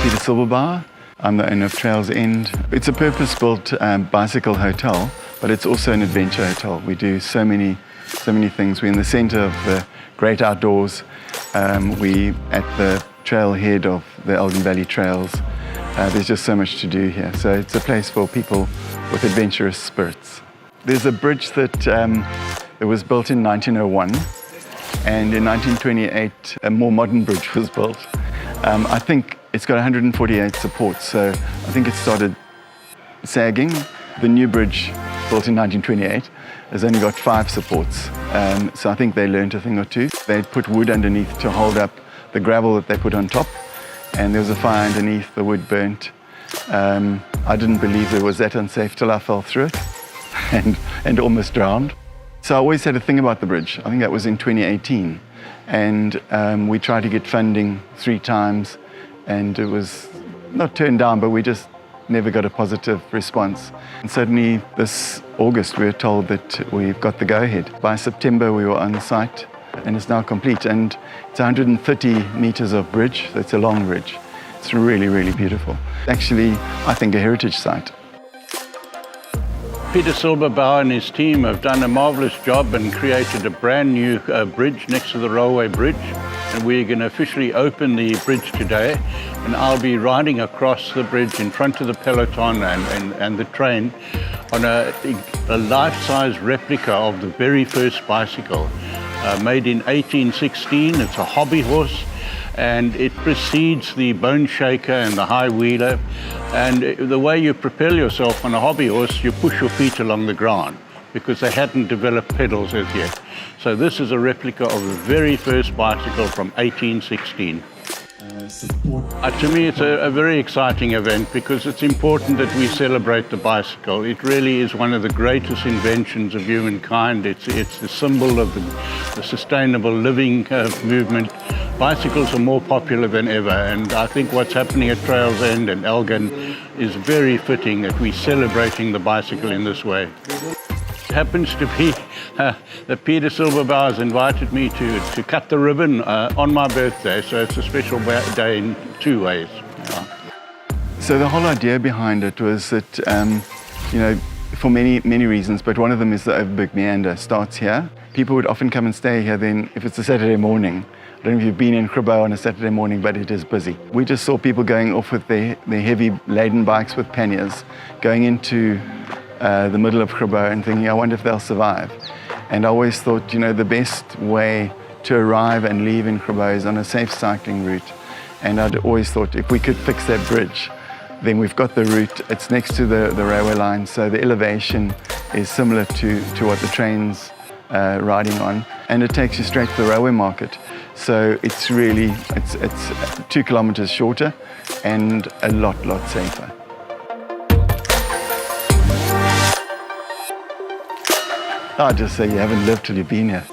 Peter Silberbauer. I'm the owner of Trails End. It's a purpose-built bicycle hotel, but it's also an adventure hotel. We do so many things. We're in the center of the great outdoors. We at the trailhead of the Elgin Valley Trails. There's just so much to do here. So it's a place for people with adventurous spirits. There's a bridge that it was built in 1901, and in 1928 a more modern bridge was built. I think it's got 148 supports, so I think it started sagging. The new bridge, built in 1928, has only got 5 supports, so I think they learned a thing or two. They put wood underneath to hold up the gravel that they put on top, and there was a fire underneath, the wood burnt. I didn't believe it was that unsafe till I fell through it and almost drowned. So I always had a thing about the bridge. I think that was in 2018, and we tried to get funding 3 times, and it was not turned down, but we just never got a positive response. And suddenly this August we were told that we've got the go-ahead. By September we were on site, and it's now complete, and it's 130 meters of bridge. So it's a long bridge. It's really, really beautiful. Actually, I think a heritage site. Peter Silberbauer and his team have done a marvelous job and created a brand new bridge next to the railway bridge. And we're going to officially open the bridge today. And I'll be riding across the bridge in front of the peloton and the train on a life-size replica of the very first bicycle. Made in 1816, it's a hobbyhorse, and it precedes the bone shaker and the high wheeler. And the way you propel yourself on a hobbyhorse, you push your feet along the ground, because they hadn't developed pedals as yet. So this is a replica of the very first bicycle from 1816. To me, it's a very exciting event because it's important that we celebrate the bicycle. It really is one of the greatest inventions of humankind. It's the symbol of the sustainable living movement. Bicycles are more popular than ever, and I think what's happening at Trails End and Elgin is very fitting that we're celebrating the bicycle in this way. It happens to be that Peter Silberbauer has invited me to cut the ribbon on my birthday, so it's a special day in 2 ways. Yeah. So the whole idea behind it was that, for many reasons, but one of them is the Overberg Meander starts here. People would often come and stay here then if it's a Saturday morning. I don't know if you've been in Grabouw on a Saturday morning, but it is busy. We just saw people going off with their heavy laden bikes with panniers, going into the middle of Grabouw and thinking, I wonder if they'll survive. And I always thought, the best way to arrive and leave in Grabouw is on a safe cycling route. And I'd always thought if we could fix that bridge, then we've got the route. It's next to the railway line, so the elevation is similar to what the train's riding on. And it takes you straight to the railway market. So it's 2 kilometers shorter and a lot safer. I'd just say you haven't lived till you've been here.